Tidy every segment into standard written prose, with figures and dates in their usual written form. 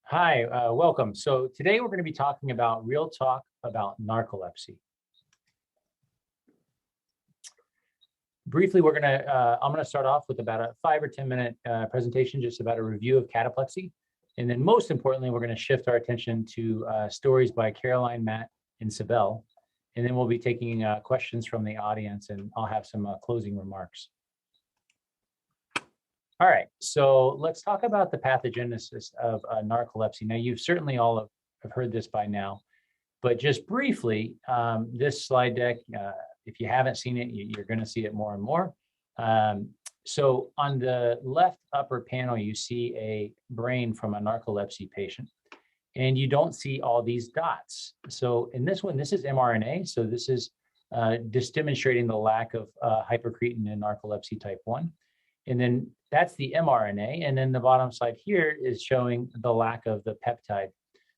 Hi, welcome. So today we're going to be talking about real talk about narcolepsy. Briefly, I'm going to start off with about a 5 or 10 minute presentation just about a review of cataplexy. And then most importantly, we're going to shift our attention to stories by Caroline, Matt, and Cybel. And then we'll be taking questions from the audience, and I'll have some closing remarks. All right, so let's talk about the pathogenesis of narcolepsy. Now, you've certainly all have heard this by now, but just briefly, this slide deck, if you haven't seen it, you're going to see it more and more. So on the left upper panel, you see a brain from a narcolepsy patient, and you don't see all these dots. So in this one, this is mRNA. So this is just demonstrating the lack of hypocretin in narcolepsy type 1. And then that's the mRNA. And then the bottom side here is showing the lack of the peptide.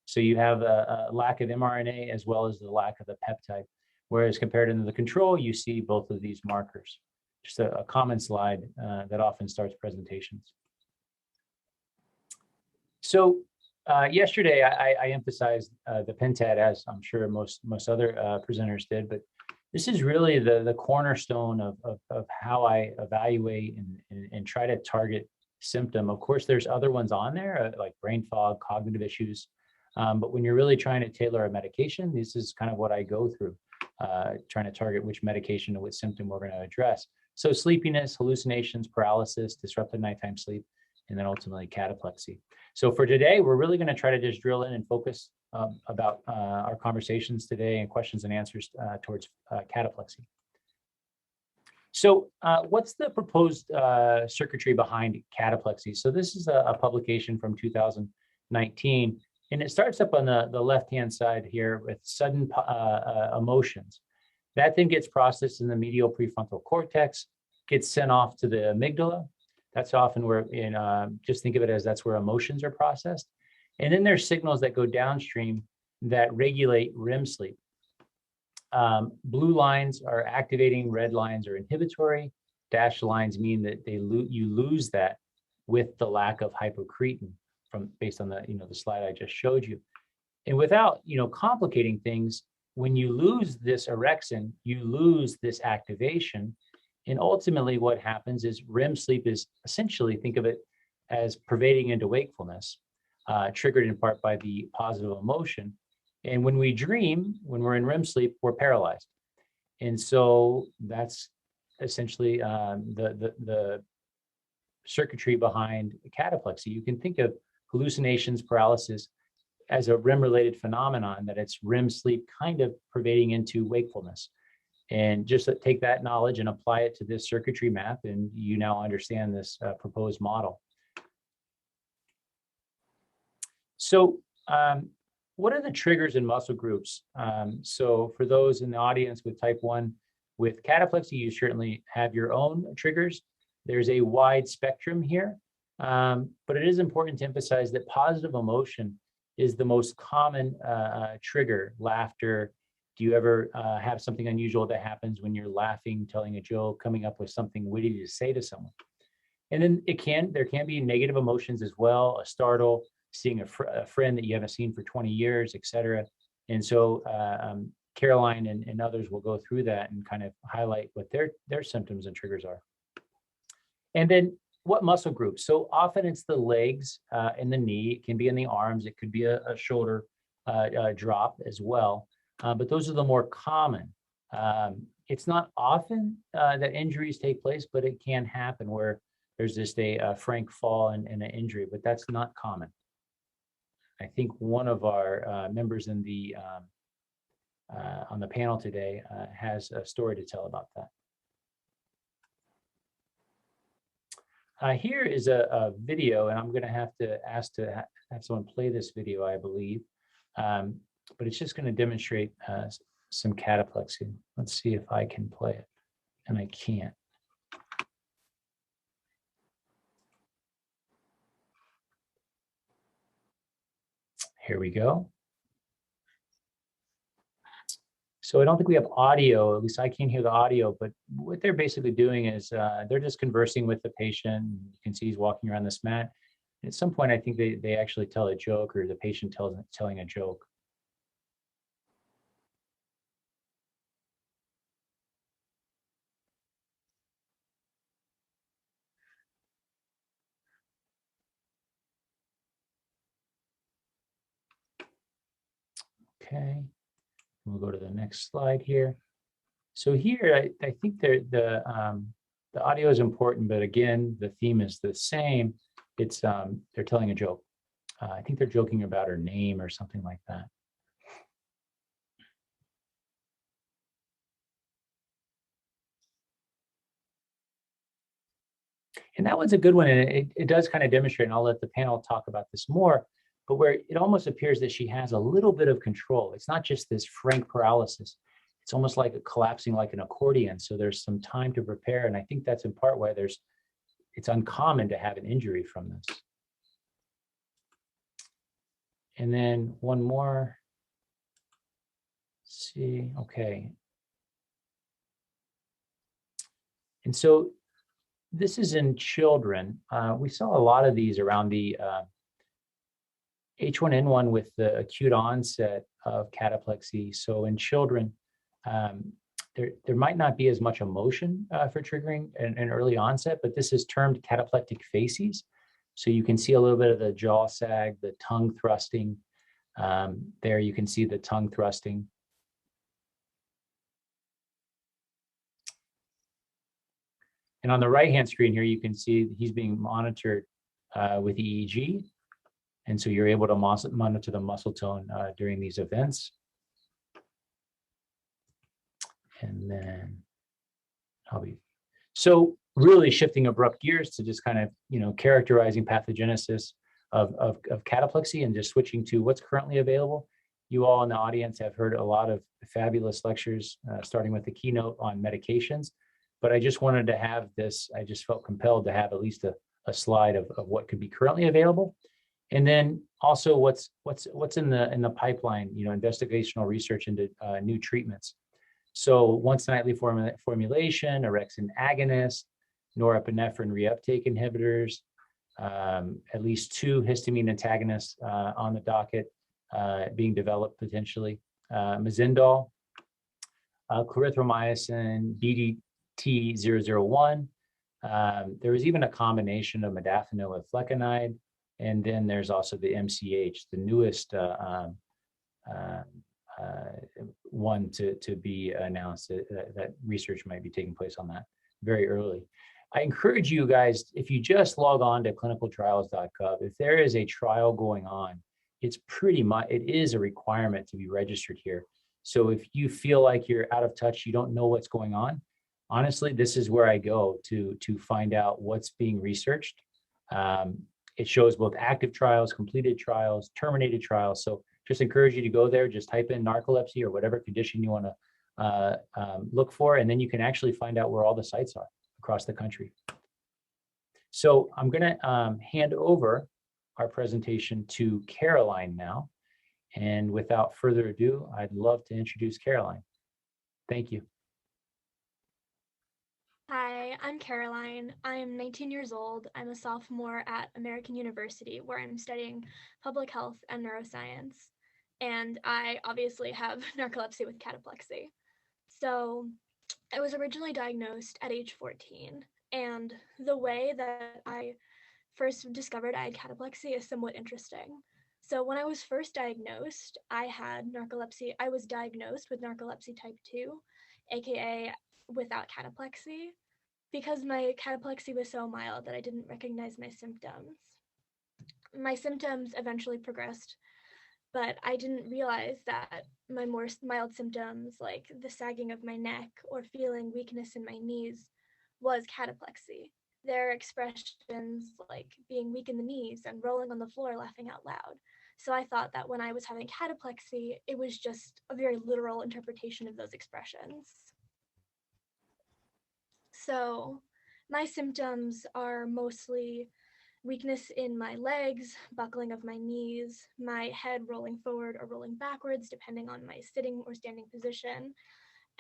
So you have a lack of mRNA as well as the lack of the peptide. Whereas compared to the control, you see both of these markers. Just a common slide that often starts presentations. So yesterday, I emphasized the Pintad, as I'm sure most other presenters did, but this is really the cornerstone of how I evaluate and try to target symptom. Of course, there's other ones on there, like brain fog, cognitive issues. But when you're really trying to tailor a medication, this is kind of what I go through, trying to target which medication and which symptom we're going to address. So sleepiness, hallucinations, paralysis, disrupted nighttime sleep, and then ultimately cataplexy. So for today, we're really going to try to just drill in and focus about our conversations today and questions and answers towards cataplexy. So what's the proposed circuitry behind cataplexy? So this is a publication from 2019, and it starts up on the left-hand side here with sudden emotions. That then gets processed in the medial prefrontal cortex, gets sent off to the amygdala. That's often where, just think of it as that's where emotions are processed. And then there's signals that go downstream that regulate REM sleep. Blue lines are activating, red lines are inhibitory. Dashed lines mean that you lose that with the lack of hypocretin based on the slide I just showed you. And without complicating things, when you lose this orexin, you lose this activation. And ultimately what happens is REM sleep is essentially, think of it as pervading into wakefulness, triggered in part by the positive emotion. And when we dream, when we're in REM sleep, we're paralyzed. And so that's essentially the circuitry behind cataplexy. You can think of hallucinations, paralysis as a REM-related phenomenon, that it's REM sleep kind of pervading into wakefulness. And just take that knowledge and apply it to this circuitry map, and you now understand this proposed model. So what are the triggers in muscle groups? So for those in the audience with type 1, with cataplexy, you certainly have your own triggers. There's a wide spectrum here, but it is important to emphasize that positive emotion is the most common trigger. Laughter. Do you ever have something unusual that happens when you're laughing, telling a joke, coming up with something witty to say to someone? And then there can be negative emotions as well, a startle, seeing a friend that you haven't seen for 20 years, et cetera. And so Caroline and others will go through that and kind of highlight what their symptoms and triggers are. And then what muscle groups? So often it's the legs and the knee. It can be in the arms. It could be a shoulder drop as well. But those are the more common. It's not often that injuries take place, but it can happen where there's just a frank fall and an injury, but that's not common. I think one of our members in the on the panel today has a story to tell about that. Here is a video, and I'm going to have to ask to have someone play this video, I believe. But it's just going to demonstrate some cataplexy. Let's see if I can play it, and I can't. Here we go. So I don't think we have audio, at least I can't hear the audio, but what they're basically doing is they're just conversing with the patient. You can see he's walking around this mat. At some point, I think they actually tell a joke, or the patient telling a joke. Okay, we'll go to the next slide here. So here, I think the audio is important, but again, the theme is the same. It's they're telling a joke. I think they're joking about her name or something like that. And that one's a good one, and it does kind of demonstrate, and I'll let the panel talk about this more, but where it almost appears that she has a little bit of control. It's not just this frank paralysis. It's almost like a collapsing like an accordion. So there's some time to prepare, and I think that's in part why it's uncommon to have an injury from this. And then one more. Let's see, okay. And so this is in children. We saw a lot of these around the H1N1 with the acute onset of cataplexy. So in children, there might not be as much emotion for triggering an early onset, but this is termed cataplectic facies. So you can see a little bit of the jaw sag, the tongue thrusting. There you can see the tongue thrusting. And on the right-hand screen here, you can see he's being monitored with EEG. And so you're able to monitor the muscle tone during these events. And then so really shifting abrupt gears to just kind of, characterizing pathogenesis of cataplexy and just switching to what's currently available. You all in the audience have heard a lot of fabulous lectures, starting with the keynote on medications. But I just wanted to have this, I just felt compelled to have at least a slide of what could be currently available. And then also what's in the pipeline, investigational research into new treatments. So once nightly formulation, orexin agonist, norepinephrine reuptake inhibitors, at least 2 histamine antagonists on the docket being developed potentially, Mazindal, clarithromycin, BDT-001. There was even a combination of modafinil with flecainide, and then there's also the MCH, the newest one to be announced. That research might be taking place on that very early. I encourage you guys, if you just log on to clinicaltrials.gov, if there is a trial going on, it is a requirement to be registered here. So if you feel like you're out of touch, you don't know what's going on, honestly, this is where I go to find out what's being researched. It shows both active trials, completed trials, terminated trials. So just encourage you to go there, just type in narcolepsy or whatever condition you want to look for, and then you can actually find out where all the sites are across the country. So I'm going to hand over our presentation to Caroline now. And without further ado, I'd love to introduce Caroline. Thank you. Hi, I'm Caroline. I'm 19 years old. I'm a sophomore at American University, where I'm studying public health and neuroscience. And I obviously have narcolepsy with cataplexy. So I was originally diagnosed at age 14. And the way that I first discovered I had cataplexy is somewhat interesting. So when I was first diagnosed, I had narcolepsy. I was diagnosed with narcolepsy type 2, aka without cataplexy, because my cataplexy was so mild that I didn't recognize my symptoms. My symptoms eventually progressed, but I didn't realize that my more mild symptoms, like the sagging of my neck or feeling weakness in my knees, was cataplexy. Their expressions like being weak in the knees and rolling on the floor laughing out loud. So I thought that when I was having cataplexy, it was just a very literal interpretation of those expressions. So my symptoms are mostly weakness in my legs, buckling of my knees, my head rolling forward or rolling backwards, depending on my sitting or standing position,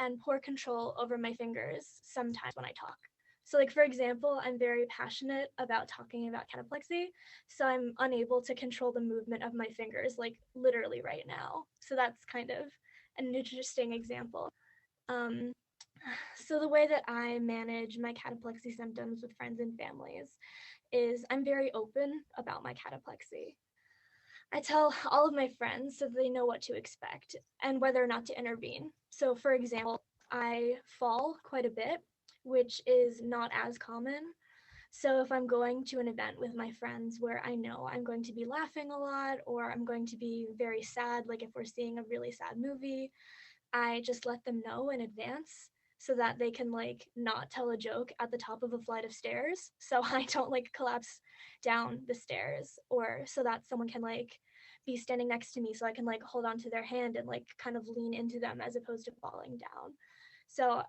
and poor control over my fingers sometimes when I talk. So like, for example, I'm very passionate about talking about cataplexy, so I'm unable to control the movement of my fingers, like literally right now. So that's kind of an interesting example. Um, so the way that I manage my cataplexy symptoms with friends and families is I'm very open about my cataplexy. I tell all of my friends so they know what to expect and whether or not to intervene. So, for example, I fall quite a bit, which is not as common. So, if I'm going to an event with my friends where I know I'm going to be laughing a lot or I'm going to be very sad, like if we're seeing a really sad movie, I just let them know in advance so that they can like not tell a joke at the top of a flight of stairs. So I don't like collapse down the stairs, or so that someone can like be standing next to me so I can like hold on to their hand and like kind of lean into them as opposed to falling down. So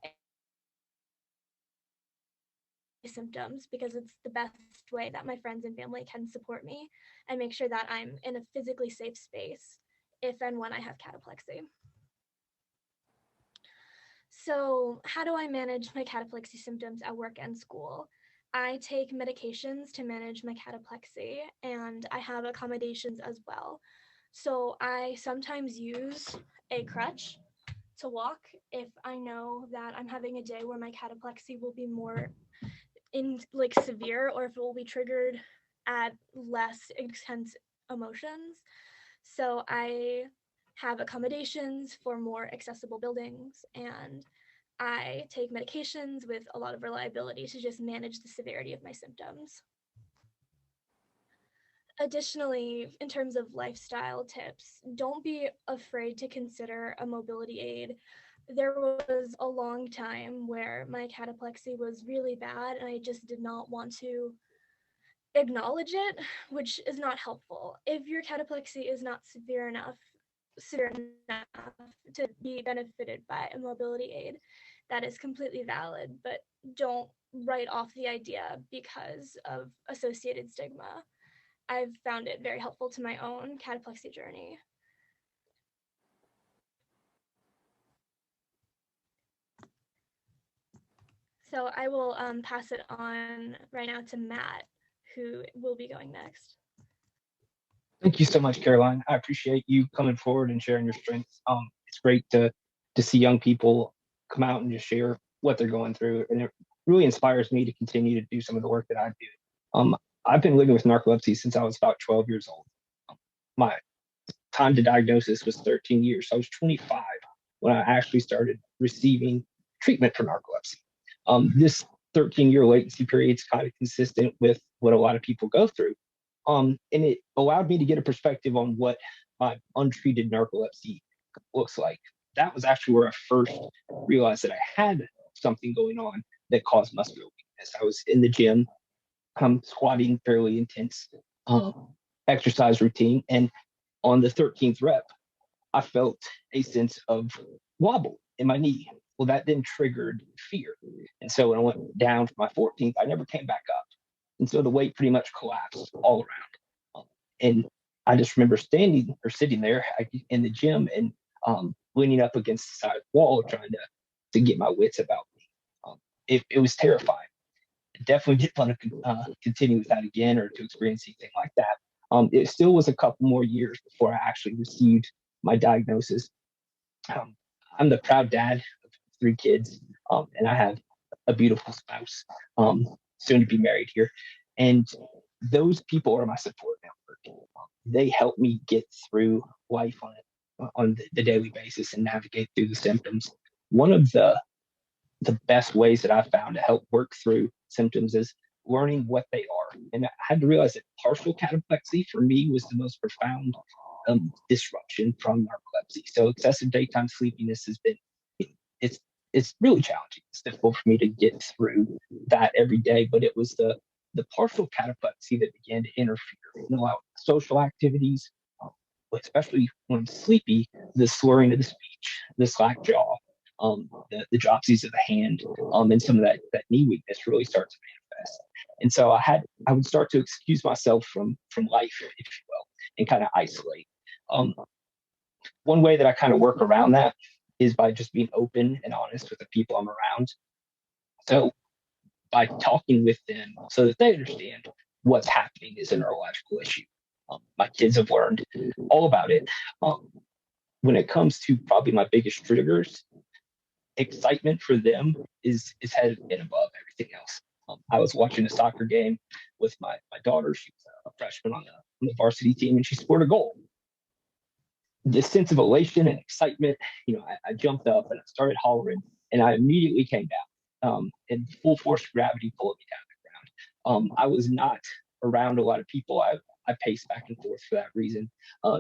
symptoms because it's the best way that my friends and family can support me and make sure that I'm in a physically safe space if and when I have cataplexy. So, how do I manage my cataplexy symptoms at work and school? I take medications to manage my cataplexy, and I have accommodations as well. So, I sometimes use a crutch to walk if I know that I'm having a day where my cataplexy will be more in like severe, or if it will be triggered at less intense emotions. So I have accommodations for more accessible buildings, and I take medications with a lot of reliability to just manage the severity of my symptoms. Additionally, in terms of lifestyle tips, don't be afraid to consider a mobility aid. There was a long time where my cataplexy was really bad and I just did not want to acknowledge it, which is not helpful. If your cataplexy is not severe enough to be benefited by a mobility aid, that is completely valid, but don't write off the idea because of associated stigma. I've found it very helpful to my own cataplexy journey. So I will pass it on right now to Matt, who will be going next. Thank you so much, Caroline. I appreciate you coming forward and sharing your strengths. It's great to see young people come out and just share what they're going through, and it really inspires me to continue to do some of the work that I do. I've been living with narcolepsy since I was about 12 years old. My time to diagnosis was 13 years. So I was 25 when I actually started receiving treatment for narcolepsy. This 13-year latency period is kind of consistent with what a lot of people go through. And it allowed me to get a perspective on what my untreated narcolepsy looks like. That was actually where I first realized that I had something going on that caused muscular weakness. I was in the gym, squatting fairly intense exercise routine, and on the 13th rep, I felt a sense of wobble in my knee. Well, that then triggered fear. And so when I went down for my 14th, I never came back up. And so the weight pretty much collapsed all around. And I just remember standing or sitting there in the gym and leaning up against the side of the wall, trying to get my wits about me. It was terrifying. I definitely didn't want to continue with that again or to experience anything like that. It still was a couple more years before I actually received my diagnosis. I'm the proud dad of 3 kids, and I have a beautiful spouse, soon to be married here. And those people are my support network. They help me get through life on the daily basis and navigate through the symptoms. One of the best ways that I've found to help work through symptoms is learning what they are. And I had to realize that partial cataplexy for me was the most profound disruption from narcolepsy. So excessive daytime sleepiness has been, it's it's really challenging. It's difficult for me to get through that every day, but it was the partial cataplexy that began to interfere in a lot of social activities, especially when I'm sleepy, the slurring of the speech, the slack jaw, the dropsies of the hand, and some of that knee weakness really starts to manifest. And so I would start to excuse myself from life, if you will, and kind of isolate. One way that I kind of work around that is by just being open and honest with the people I'm around. So by talking with them so that they understand what's happening is a neurological issue. My kids have learned all about it. When it comes to probably my biggest triggers, excitement for them is head and above everything else. I was watching a soccer game with my daughter. She was a freshman on the varsity team, and she scored a goal. This sense of elation and excitement, I jumped up and I started hollering, and I immediately came down, and full force of gravity pulled me down the ground. I was not around a lot of people. I paced back and forth for that reason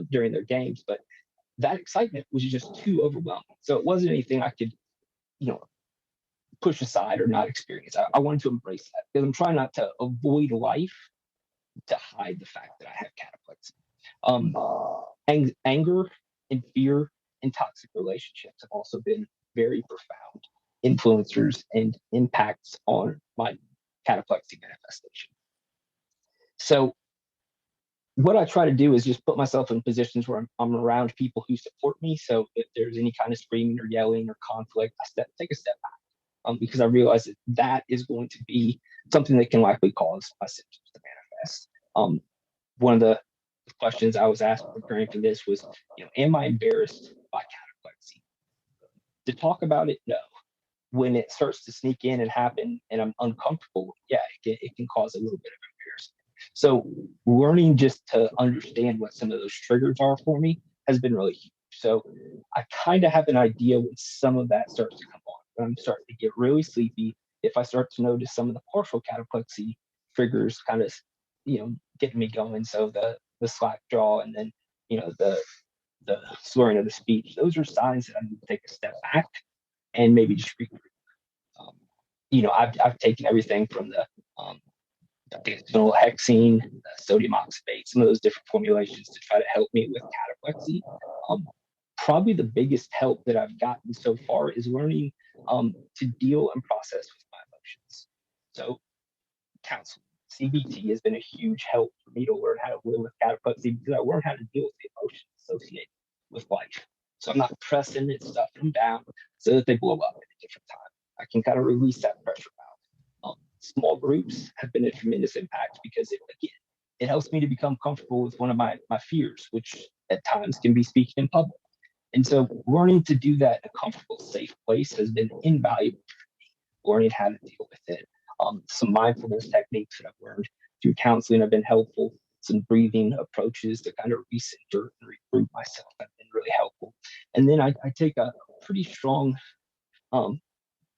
during their games, but that excitement was just too overwhelming. So it wasn't anything I could, push aside or not experience. I wanted to embrace that because I'm trying not to avoid life to hide the fact that I have cataplexy. Anger and fear and toxic relationships have also been very profound influencers and impacts on my cataplexy manifestation. So what I try to do is just put myself in positions where I'm around people who support me. So if there's any kind of screaming or yelling or conflict, I take a step back. Because I realize that is going to be something that can likely cause my symptoms to manifest. One of the questions I was asked preparing for this was, am I embarrassed by cataplexy? To talk about it, no. When it starts to sneak in and happen and I'm uncomfortable, yeah, it can cause a little bit of embarrassment. So learning just to understand what some of those triggers are for me has been really huge. So I kind of have an idea when some of that starts to come on. I'm starting to get really sleepy. If I start to notice some of the partial cataplexy triggers kind of, getting me going. So the slack jaw and then, the slurring of the speech, those are signs that I need to take a step back and maybe just regroup. I've taken everything from the hexene, sodium oxybate, some of those different formulations to try to help me with cataplexy. Probably the biggest help that I've gotten so far is learning to deal and process with my emotions. So counseling, CBT has been a huge help for me to learn how to live with cataplexy because I learned how to deal with the emotions associated with life. So I'm not pressing and stuffing them down so that they blow up at a different time. I can kind of release that pressure valve. Small groups have been a tremendous impact because it helps me to become comfortable with one of my fears, which at times can be speaking in public. And so learning to do that in a comfortable, safe place has been invaluable for me, learning how to deal with it. Some mindfulness techniques that I've learned through counseling have been helpful. Some breathing approaches to kind of recenter and regroup myself have been really helpful. And then I take a pretty strong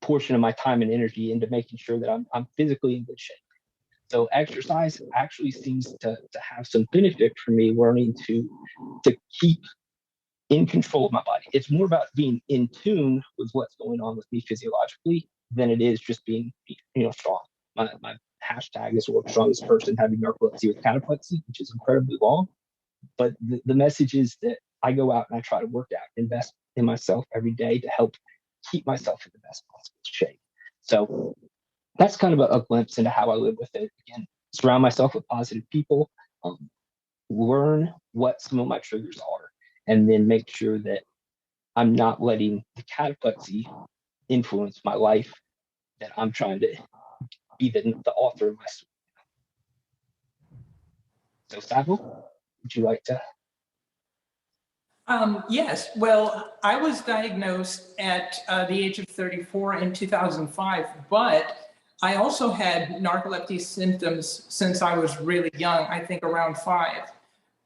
portion of my time and energy into making sure that I'm physically in good shape. So exercise actually seems to have some benefit for me, learning to keep in control of my body. It's more about being in tune with what's going on with me physiologically than it is just being strong. My hashtag is world's strongest person having narcolepsy with cataplexy, which is incredibly long. But the message is that I go out and I try to work out, invest in myself every day to help keep myself in the best possible shape. So that's kind of a glimpse into how I live with it. Again, surround myself with positive people, learn what some of my triggers are, and then make sure that I'm not letting the cataplexy influence my life, that I'm trying to be the author of my story. So Cybel, would you like to? Yes, well, I was diagnosed at the age of 34 in 2005, but I also had narcolepsy symptoms since I was really young, I think around 5.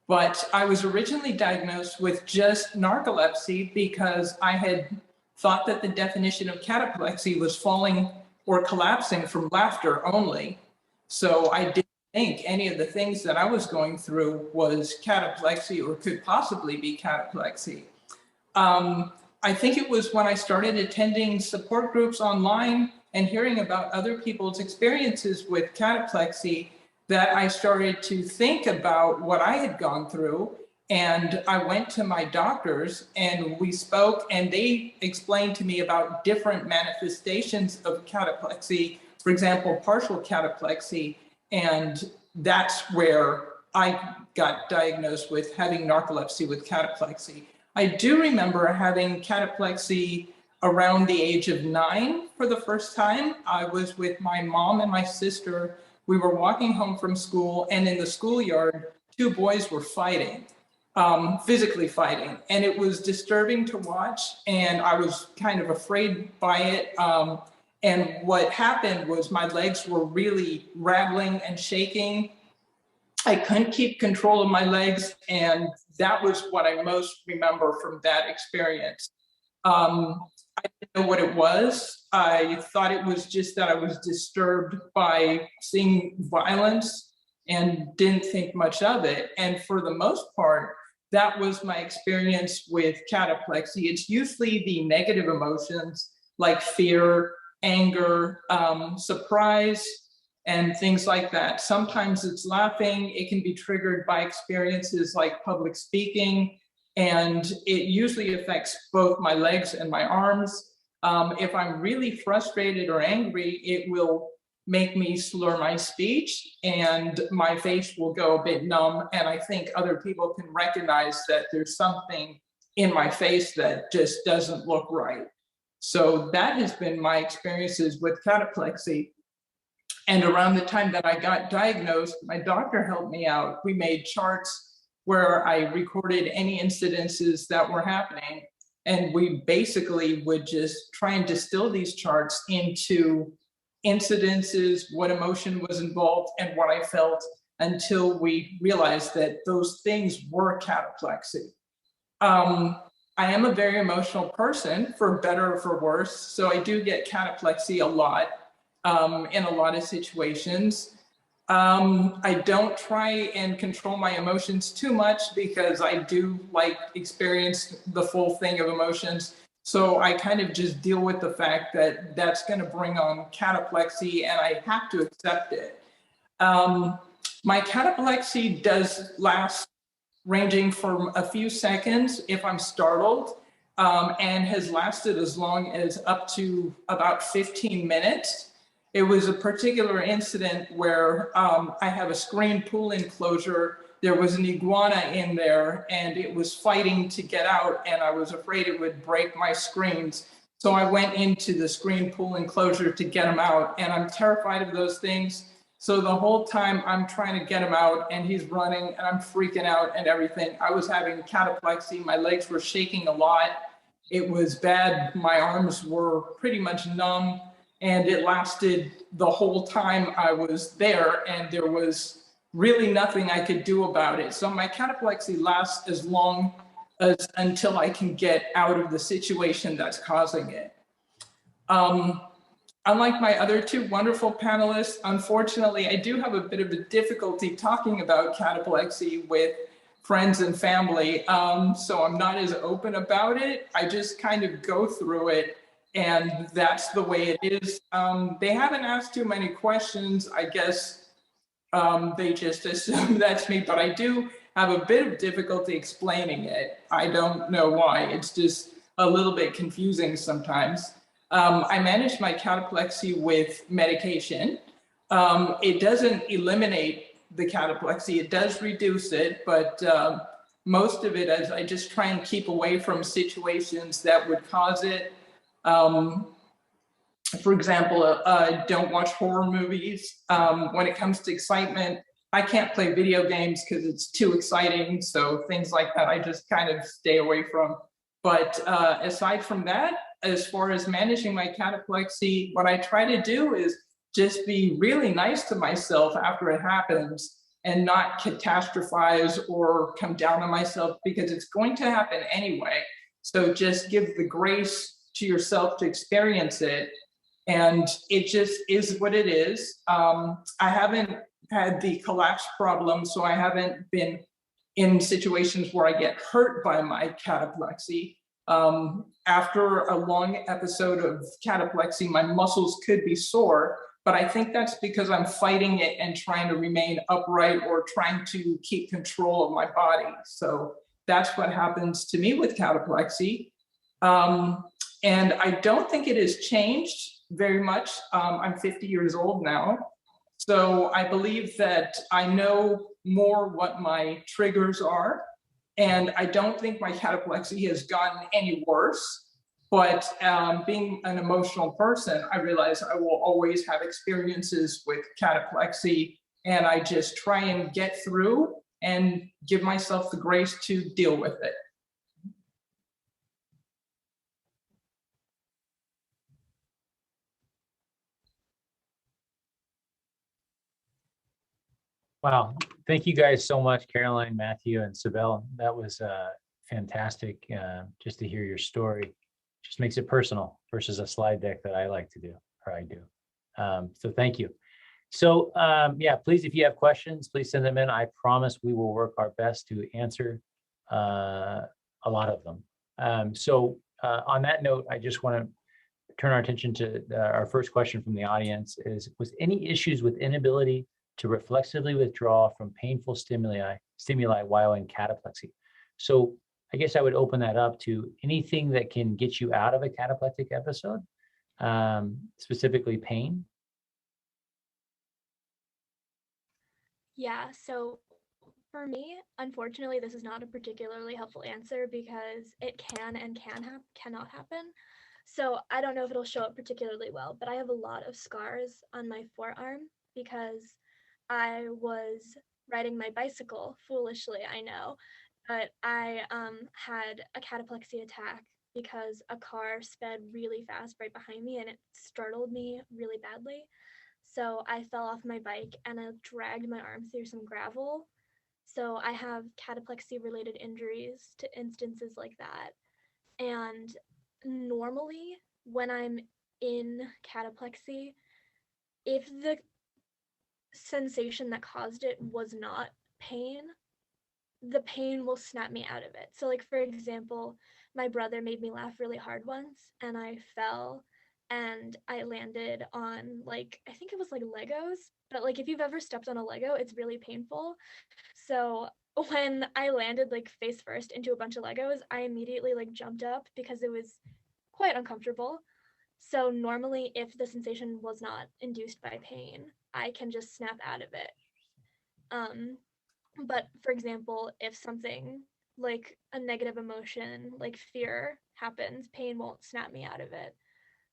But I was originally diagnosed with just narcolepsy because I had thought that the definition of cataplexy was falling or collapsing from laughter only. So I didn't think any of the things that I was going through was cataplexy or could possibly be cataplexy. I think it was when I started attending support groups online and hearing about other people's experiences with cataplexy that I started to think about what I had gone through. And I went to my doctors and we spoke, and they explained to me about different manifestations of cataplexy, for example, partial cataplexy. And that's where I got diagnosed with having narcolepsy with cataplexy. I do remember having cataplexy around the age of 9 for the first time. I was with my mom and my sister. We were walking home from school, and in the schoolyard, 2 boys were fighting, physically fighting. And it was disturbing to watch, and I was kind of afraid by it. And what happened was my legs were really rattling and shaking. I couldn't keep control of my legs, and that was what I most remember from that experience. I didn't know what it was. I thought it was just that I was disturbed by seeing violence and didn't think much of it. And for the most part, that was my experience with cataplexy. It's usually the negative emotions like fear, anger, surprise, and things like that. Sometimes it's laughing. It can be triggered by experiences like public speaking, and it usually affects both my legs and my arms. If I'm really frustrated or angry, it will make me slur my speech, and my face will go a bit numb, and I think other people can recognize that there's something in my face that just doesn't look right. So that has been my experiences with cataplexy. And around the time that I got diagnosed, my doctor helped me out. We made charts where I recorded any incidences that were happening. And we basically would just try and distill these charts into incidences, what emotion was involved, and what I felt, until we realized that those things were cataplexy. I am a very emotional person, for better or for worse. So I do get cataplexy a lot. In a lot of situations. I don't try and control my emotions too much, because I do like experience the full thing of emotions. So I kind of just deal with the fact that that's going to bring on cataplexy, and I have to accept it. My cataplexy does last ranging from a few seconds if I'm startled, and has lasted as long as up to about 15 minutes. It was a particular incident where I have a screen pool enclosure. There was an iguana in there, and it was fighting to get out, and I was afraid it would break my screens. So I went into the screen pool enclosure to get him out, and I'm terrified of those things. So the whole time I'm trying to get him out, and he's running, and I'm freaking out and everything. I was having cataplexy. My legs were shaking a lot. It was bad. My arms were pretty much numb. And it lasted the whole time I was there, and there was really nothing I could do about it. So my cataplexy lasts as long as until I can get out of the situation that's causing it. Unlike my other 2 wonderful panelists, unfortunately, I do have a bit of a difficulty talking about cataplexy with friends and family. So I'm not as open about it. I just kind of go through it. And that's the way it is. They haven't asked too many questions. I guess they just assume that's me, but I do have a bit of difficulty explaining it. I don't know why. It's just a little bit confusing sometimes. I manage my cataplexy with medication. It doesn't eliminate the cataplexy. It does reduce it, but most of it, as I just try and keep away from situations that would cause it. For example, don't watch horror movies. When it comes to excitement, I can't play video games because it's too exciting. So things like that, I just kind of stay away from. But aside from that, as far as managing my cataplexy, what I try to do is just be really nice to myself after it happens, and not catastrophize or come down on myself, because it's going to happen anyway. So just give the grace to yourself to experience it, and it just is what it is. I haven't had the collapse problem, so I haven't been in situations where I get hurt by my cataplexy. After a long episode of cataplexy, my muscles could be sore, but I think that's because I'm fighting it and trying to remain upright, or trying to keep control of my body. So that's what happens to me with cataplexy. And I don't think it has changed very much. I'm 50 years old now. So I believe that I know more what my triggers are. And I don't think my cataplexy has gotten any worse. But being an emotional person, I realize I will always have experiences with cataplexy, and I just try and get through and give myself the grace to deal with it. Wow. Thank you guys so much, Caroline, Matthew, and Cybel. That was fantastic just to hear your story. Just makes it personal versus a slide deck that I like to do, or I do. So thank you. So yeah, please, if you have questions, please send them in. I promise we will work our best to answer a lot of them. So on that note, I just want to turn our attention to our first question from the audience is, was any issues with inability to reflexively withdraw from painful stimuli while in cataplexy? So I guess I would open that up to anything that can get you out of a cataplectic episode, specifically pain. Yeah, so for me, unfortunately, this is not a particularly helpful answer because it can and cannot happen. So I don't know if it'll show up particularly well, but I have a lot of scars on my forearm because I was riding my bicycle foolishly, I know, but I had a cataplexy attack because a car sped really fast right behind me and it startled me really badly. So I fell off my bike and I dragged my arm through some gravel. So I have cataplexy related injuries to instances like that. And normally when I'm in cataplexy, if the sensation that caused it was not pain, the pain will snap me out of it. So like, for example, my brother made me laugh really hard once and I fell and I landed on, like, I think it was like Legos, but like if you've ever stepped on a Lego, it's really painful. So when I landed like face first into a bunch of Legos, I immediately like jumped up because it was quite uncomfortable. So normally if the sensation was not induced by pain, I can just snap out of it. But for example, if something like a negative emotion, like fear happens, pain won't snap me out of it.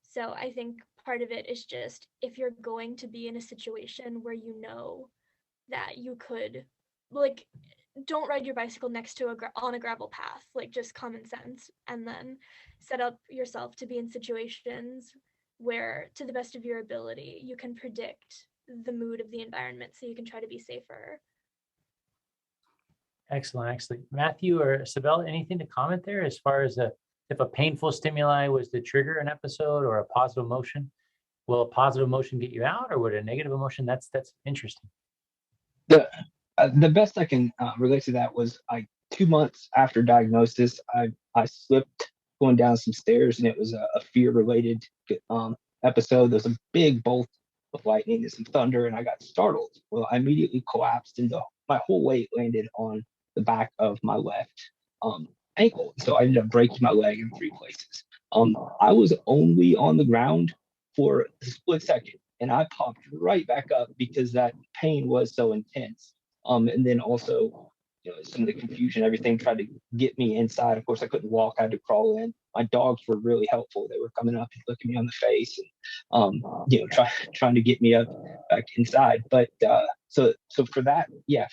So I think part of it is just if you're going to be in a situation where you know that you could, like, don't ride your bicycle next to on a gravel path, like just common sense, and then set up yourself to be in situations where, to the best of your ability, you can predict the mood of the environment so you can try to be safer. Excellent. Matthew or Cybel, anything to comment there as far as if a painful stimuli was to trigger an episode or a positive emotion? Will a positive emotion get you out, or would a negative emotion? That's interesting. The best I can relate to that was 2 months after diagnosis, I slipped going down some stairs, and it was a fear related episode. There was a big bolt of lightning and some thunder, and I got startled. Well, I immediately collapsed, and my whole weight landed on the back of my left ankle. So I ended up breaking my leg in 3 places. I was only on the ground for a split second, and I popped right back up because that pain was so intense. And then also, some of the confusion, everything tried to get me inside. Of course, I couldn't walk; I had to crawl in. My dogs were really helpful. They were coming up and looking me on the face, and trying to get me up back inside. But so for that, yeah,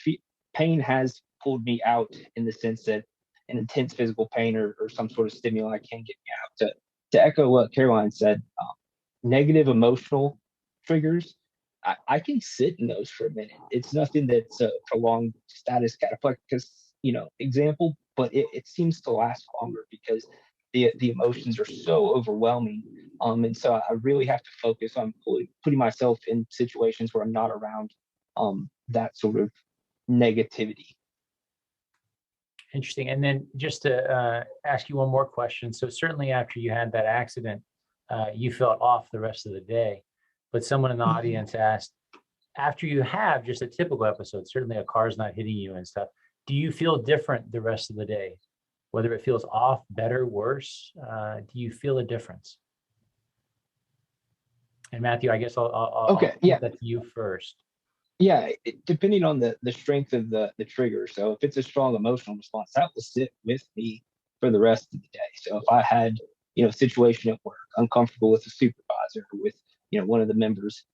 pain has pulled me out in the sense that an intense physical pain or some sort of stimuli can get me out. To echo what Caroline said, negative emotional triggers, I can sit in those for a minute. It's nothing that's a prolonged status cataplecticus, example, but it seems to last longer because the emotions are so overwhelming. And so I really have to focus on putting myself in situations where I'm not around that sort of negativity. Interesting. And then just to ask you one more question. So certainly after you had that accident, you felt off the rest of the day, but someone in the audience asked, after you have just a typical episode, certainly a car's not hitting you and stuff, do you feel different the rest of the day? Whether it feels off, better, worse, do you feel a difference? And Matthew, I guess I'll put that to you first. Yeah, depending on the strength of the trigger. So if it's a strong emotional response, that will sit with me for the rest of the day. So if I had situation at work, uncomfortable with a supervisor, with, one of the members.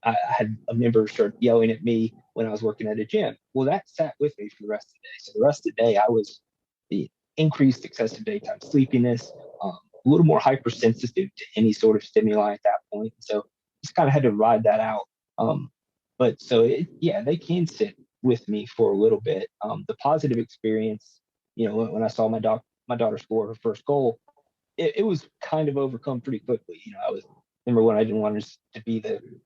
I had a member start yelling at me when I was working at a gym. Well, that sat with me for the rest of the day. So the rest of the day, I was the increased excessive daytime sleepiness, a little more hypersensitive to any sort of stimuli at that point. So just kind of had to ride that out. But so they can sit with me for a little bit. The positive experience, when I saw my daughter score her first goal, it was kind of overcome pretty quickly. I was number one, I didn't want her to be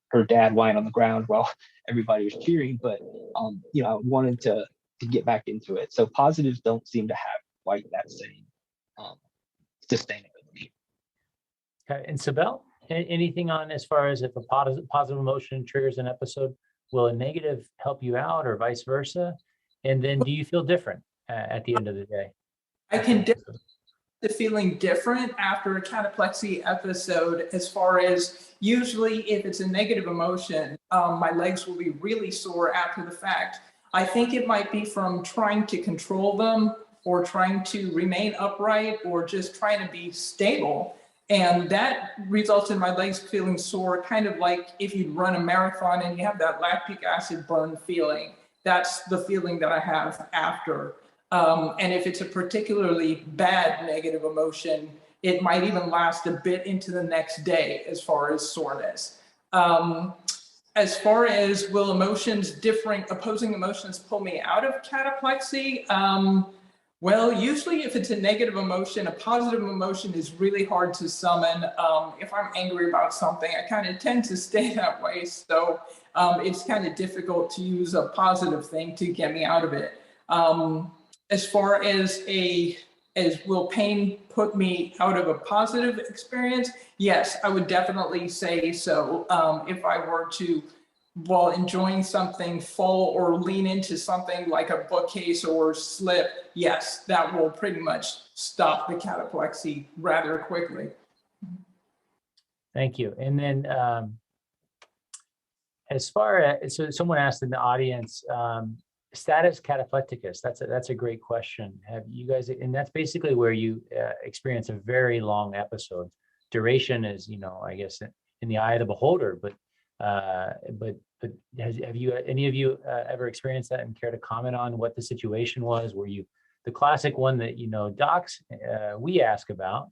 her dad lying on the ground while everybody was cheering, but I wanted to get back into it. So positives don't seem to have quite that same sustainability. Okay. And Cybel, anything on as far as if a positive emotion triggers an episode, will a negative help you out or vice versa? And then do you feel different at the end of the day? I can the feeling different after a cataplexy episode, as far as usually if it's a negative emotion, my legs will be really sore after the fact. I think it might be from trying to control them or trying to remain upright or just trying to be stable. And that results in my legs feeling sore, kind of like if you'd run a marathon and you have that lactic acid burn feeling. That's the feeling that I have after. And if it's a particularly bad negative emotion, it might even last a bit into the next day as far as soreness. As far as will opposing emotions pull me out of cataplexy? Well, usually if it's a negative emotion, a positive emotion is really hard to summon. If I'm angry about something, I kind of tend to stay that way. So it's kind of difficult to use a positive thing to get me out of it. As far as will pain put me out of a positive experience? Yes, I would definitely say so. If I were to, while enjoying something, fall or lean into something like a bookcase or slip, yes, that will pretty much stop the cataplexy rather quickly. Thank you. And then as far as, so someone asked in the audience, status cataplecticus, that's a great question. Have you guys, and that's basically where you experience a very long episode. Duration is, I guess in the eye of the beholder, but have you, any of you ever experienced that and care to comment on what the situation was? Were you, the classic one that, docs, we ask about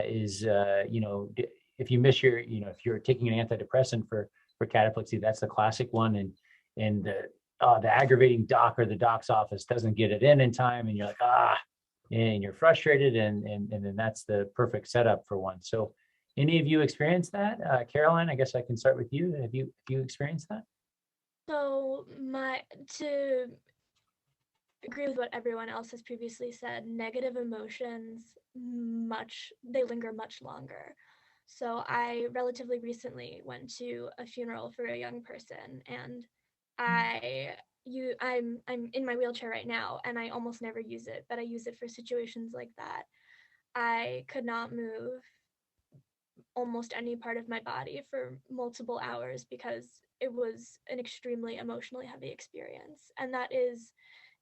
is, if you miss your, if you're taking an antidepressant for cataplexy, that's the classic one. And the aggravating doc or the doc's office doesn't get it in time, and you're like, and you're frustrated, and then that's the perfect setup for one. So any of you experienced that? Caroline, I guess I can start with you. Have you experienced that? So to agree with what everyone else has previously said, negative emotions they linger much longer. So I relatively recently went to a funeral for a young person, and I'm in my wheelchair right now, and I almost never use it, but I use it for situations like that. I could not move almost any part of my body for multiple hours because it was an extremely emotionally heavy experience. And that is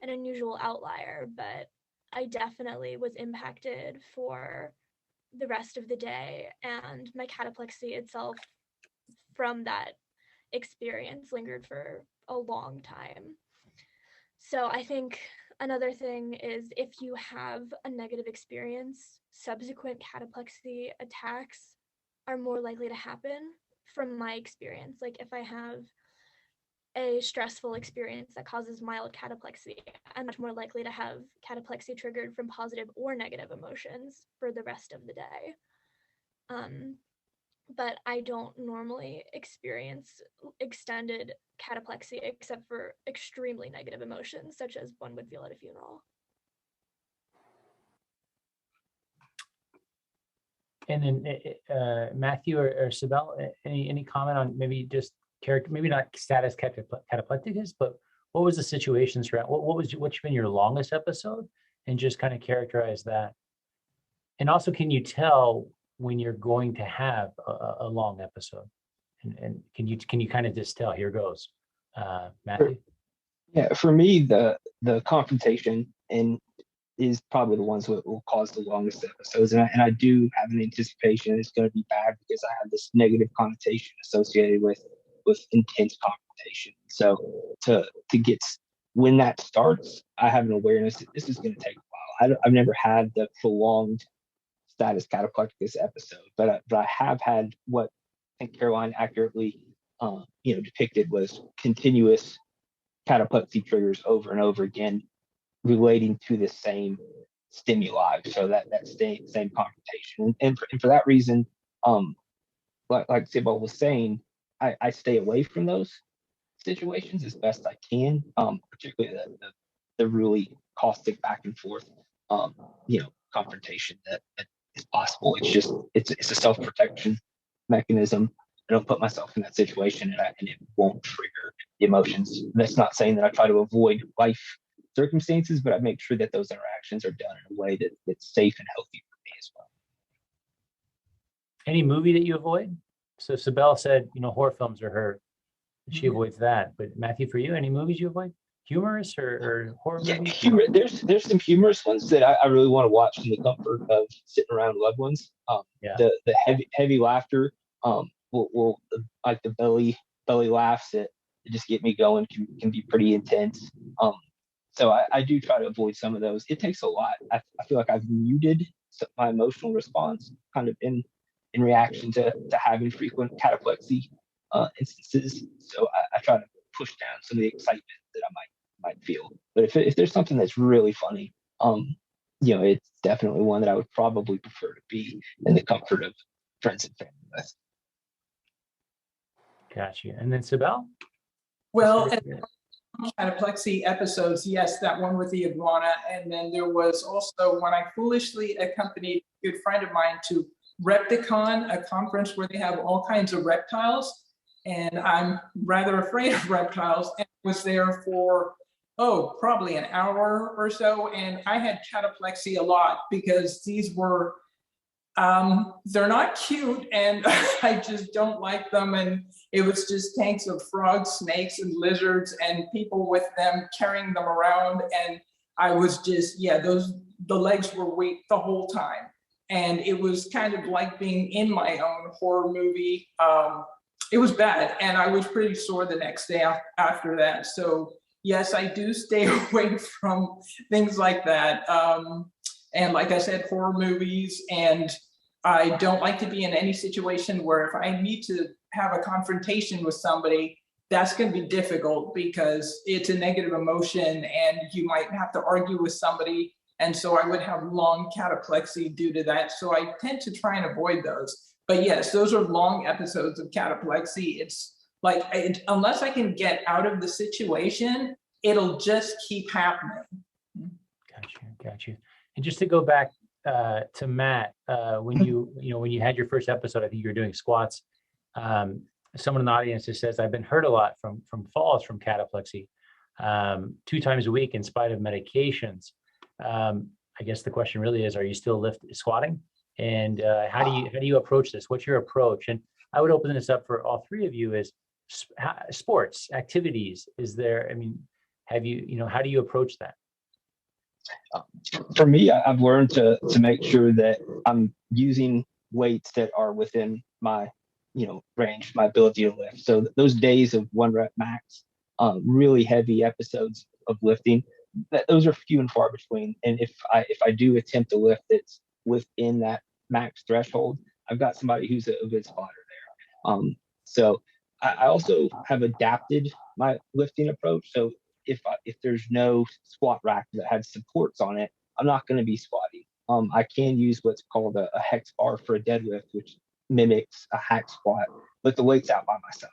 an unusual outlier, but I definitely was impacted for the rest of the day, and my cataplexy itself from that experience lingered for a long time. So I think another thing is, if you have a negative experience, subsequent cataplexy attacks are more likely to happen from my experience. Like if I have a stressful experience that causes mild cataplexy, I'm much more likely to have cataplexy triggered from positive or negative emotions for the rest of the day. But I don't normally experience extended cataplexy except for extremely negative emotions, such as one would feel at a funeral. And then Matthew or Cybel, any comment on maybe just character, maybe not status cataplecticus, but what was the situations around? What's been your longest episode, and just kind of characterize that. And also, can you tell when you're going to have a long episode, and can you kind of just tell? Here goes, Matthew. Yeah, for me, the confrontation and is probably the ones that will cause the longest episodes. And I do have an anticipation it's going to be bad because I have this negative connotation associated with intense confrontation. So to get when that starts, I have an awareness that this is going to take a while. I've never had the prolonged status cataplecticus episode, but I have had what I think Caroline accurately depicted was continuous cataplexy triggers over and over again relating to the same stimuli, so that same confrontation, and for that reason, like Cybel was saying, I stay away from those situations as best I can, particularly the really caustic back and forth, confrontation that is possible. It's a self-protection mechanism. I don't put myself in that situation, and it won't trigger the emotions. That's not saying that I try to avoid life circumstances, but I make sure that those interactions are done in a way that's safe and healthy for me as well. Any movie that you avoid? So Cybel said, horror films are her. She avoids that. But Matthew, for you, any movies you avoid? Humorous or horror movies? Humor. There's some humorous ones that I really want to watch in the comfort of sitting around loved ones. The heavy laughter, will like the belly laughs that just get me going can be pretty intense. So I do try to avoid some of those. It takes a lot. I feel like I've muted my emotional response kind of in reaction to having frequent cataplexy instances. So I try to push down some of the excitement that I might feel. But if there's something that's really funny, it's definitely one that I would probably prefer to be in the comfort of friends and family with. Gotcha. And then Cybel? Well, cataplexy episodes, yes, that one with the iguana. And then there was also when I foolishly accompanied a good friend of mine to Repticon, a conference where they have all kinds of reptiles. And I'm rather afraid of reptiles, and was there for, probably an hour or so. And I had cataplexy a lot because these were, they're not cute, and I just don't like them. And it was just tanks of frogs, snakes, and lizards, and people with them carrying them around. And I was just, the legs were weak the whole time. And it was kind of like being in my own horror movie. It was bad, and I was pretty sore the next day after that. So yes, I do stay away from things like that. And like I said, horror movies, and I don't like to be in any situation where if I need to have a confrontation with somebody, that's going to be difficult because it's a negative emotion and you might have to argue with somebody. And so I would have long cataplexy due to that. So I tend to try and avoid those. But yes, those are long episodes of cataplexy. It's like, unless I can get out of the situation, it'll just keep happening. Gotcha. And just to go back to Matt, when you had your first episode, I think you were doing squats. Someone in the audience just says, I've been hurt a lot from falls from cataplexy 2 times a week in spite of medications. I guess the question really is, are you still squatting? And how do you approach this? What's your approach? And I would open this up for all 3 of you is sports, activities. Is there, have you, how do you approach that? For me, I've learned to make sure that I'm using weights that are within my, range, my ability to lift. So those days of 1 rep max, really heavy episodes of lifting, those are few and far between. And if I do attempt to lift that's within that max threshold, I've got somebody who's a good spotter there. So I also have adapted my lifting approach. So if there's no squat rack that has supports on it, I'm not going to be squatting. I can use what's called a hex bar for a deadlift, which mimics a hack squat, but the weight's out by my side.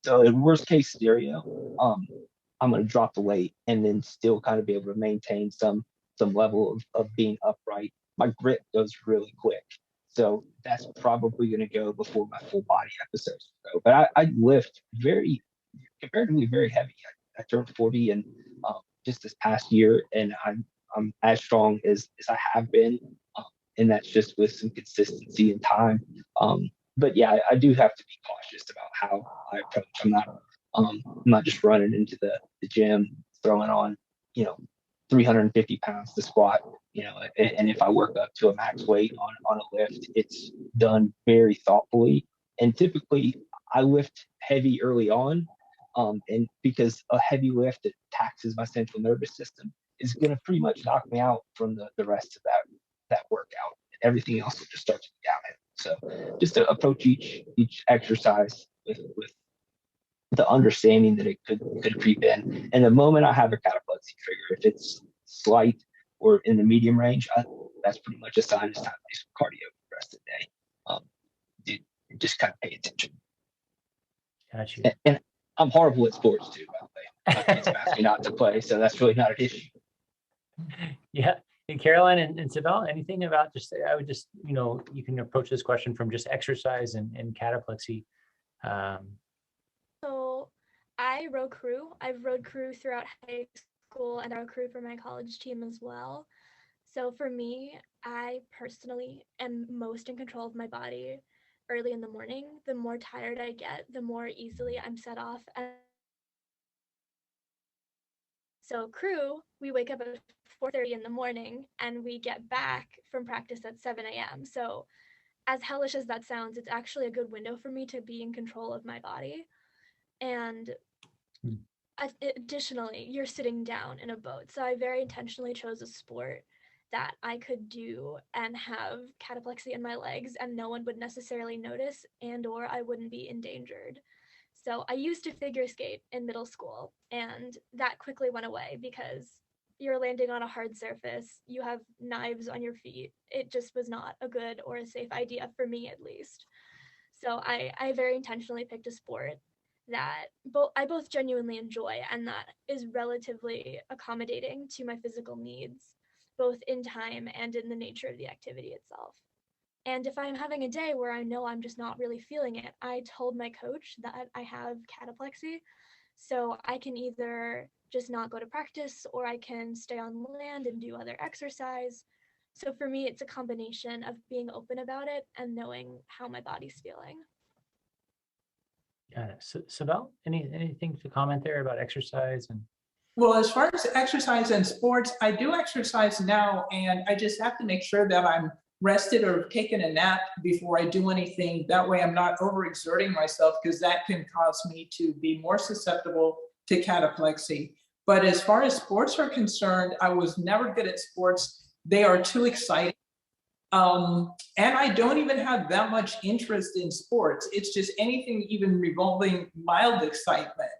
So in worst case scenario, I'm going to drop the weight and then still kind of be able to maintain some level of being upright. My grip goes really quick. So that's probably going to go before my full body episodes go. But I lift comparatively very heavy. I turned 40 and just this past year, and I'm as strong as I have been. And that's just with some consistency and time. But yeah, I do have to be cautious about how I approach. I'm not just running into the gym, throwing on, 350 pounds to squat, and if I work up to a max weight on a lift, it's done very thoughtfully. And typically I lift heavy early on, and because a heavy lift that taxes my central nervous system is going to pretty much knock me out from the rest of that workout. Everything else will just start to be downhill. So just to approach each exercise with the understanding that it could creep in. And the moment I have a cataplexy trigger, if it's slight or in the medium range, that's pretty much a sign it's time to do some cardio for the rest of the day. Just kind of pay attention. Gotcha. And I'm horrible at sports too, by the way. My kids ask me not to play, so that's really not an issue. Yeah. And Caroline and Cybel, anything about I would just, you can approach this question from just exercise and cataplexy. So I row crew. I've rowed crew throughout high school, and I rowed crew for my college team as well. So for me, I personally am most in control of my body early in the morning. The more tired I get, the more easily I'm set off. So crew, we wake up at 4:30 in the morning and we get back from practice at 7 a.m. So as hellish as that sounds, it's actually a good window for me to be in control of my body. And additionally, you're sitting down in a boat. So I very intentionally chose a sport that I could do and have cataplexy in my legs and no one would necessarily notice or I wouldn't be endangered. So I used to figure skate in middle school, and that quickly went away because you're landing on a hard surface, you have knives on your feet. It just was not a good or a safe idea for me, at least. So I very intentionally picked a sport that I both genuinely enjoy and that is relatively accommodating to my physical needs, both in time and in the nature of the activity itself. And if I'm having a day where I know I'm just not really feeling it, I told my coach that I have cataplexy, so I can either just not go to practice or I can stay on land and do other exercise. So for me, it's a combination of being open about it and knowing how my body's feeling. Got it. So, Cybel, anything to comment there about exercise and? Well, as far as exercise and sports, I do exercise now, and I just have to make sure that I'm rested or taken a nap before I do anything. That way I'm not overexerting myself, because that can cause me to be more susceptible to cataplexy. But as far as sports are concerned, I was never good at sports. They are too exciting. And I don't even have that much interest in sports. It's just anything even revolving mild excitement.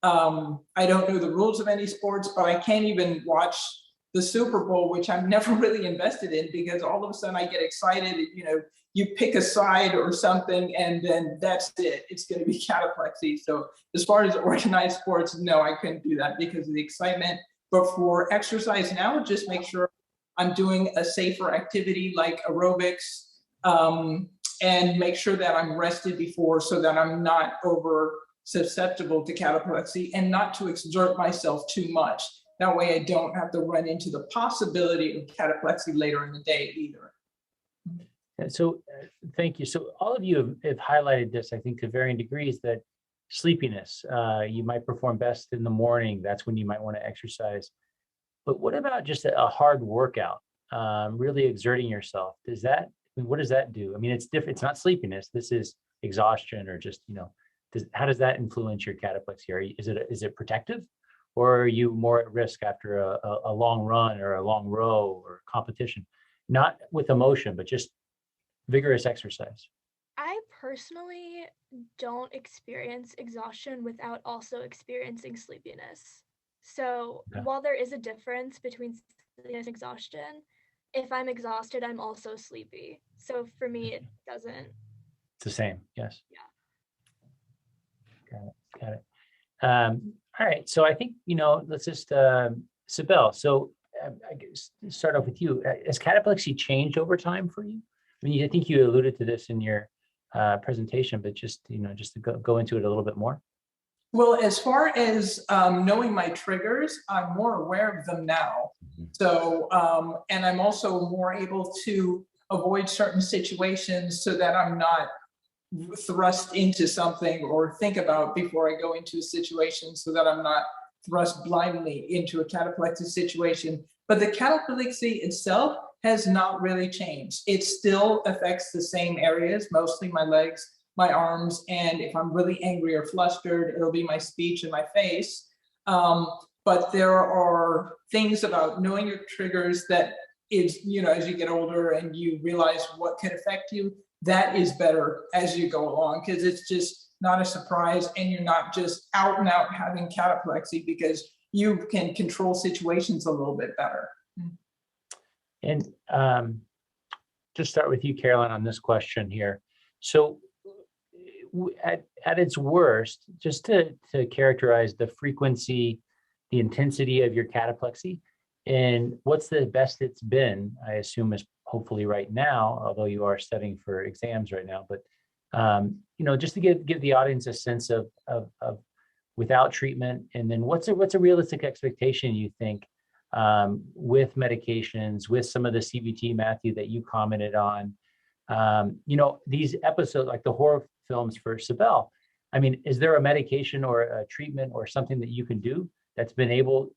I don't know the rules of any sports, but I can't even watch the Super Bowl, which I'm never really invested in, because all of a sudden I get excited, you pick a side or something, and then that's it. It's going to be cataplexy. So as far as organized sports, no, I couldn't do that because of the excitement. But for exercise now, just make sure I'm doing a safer activity like aerobics, and make sure that I'm rested before so that I'm not over susceptible to cataplexy, and not to exert myself too much. That way I don't have to run into the possibility of cataplexy later in the day either. So thank you. So all of you have highlighted this, I think, to varying degrees, that sleepiness, you might perform best in the morning. That's when you might want to exercise. But what about just a hard workout, really exerting yourself? What does that do? I mean, it's different. It's not sleepiness. This is exhaustion, or just, how does that influence your cataplexy? Is it protective? Or are you more at risk after a long run or a long row or competition? Not with emotion, but just vigorous exercise. I personally don't experience exhaustion without also experiencing sleepiness. So while there is a difference between sleepiness and exhaustion, if I'm exhausted, I'm also sleepy. So for me, it doesn't. It's the same, yes. Yeah. Got it. All right, so I think, let's just, Cybel, so I guess start off with you. Has cataplexy changed over time for you? I mean, I think you alluded to this in your presentation, but just to go into it a little bit more. Well, as far as knowing my triggers, I'm more aware of them now. So, and I'm also more able to avoid certain situations so that I'm not thrust into something, or think about before I go into a situation, so that I'm not thrust blindly into a cataplexy situation. But the cataplexy itself has not really changed. It still affects the same areas, mostly my legs, my arms, and if I'm really angry or flustered, it'll be my speech and my face. But there are things about knowing your triggers that is, as you get older and you realize what could affect you, that is better as you go along, because it's just not a surprise and you're not just out and out having cataplexy, because you can control situations a little bit better. And to start with you, Caroline, on this question here. So at its worst, just to characterize the frequency, the intensity of your cataplexy, and what's the best it's been, I assume is hopefully right now, although you are studying for exams right now, but just to give the audience a sense of without treatment, and then what's a realistic expectation you think with medications, with some of the CBT, Matthew, that you commented on, these episodes like the horror films for Cybel. I mean, is there a medication or a treatment or something that you can do that's enabled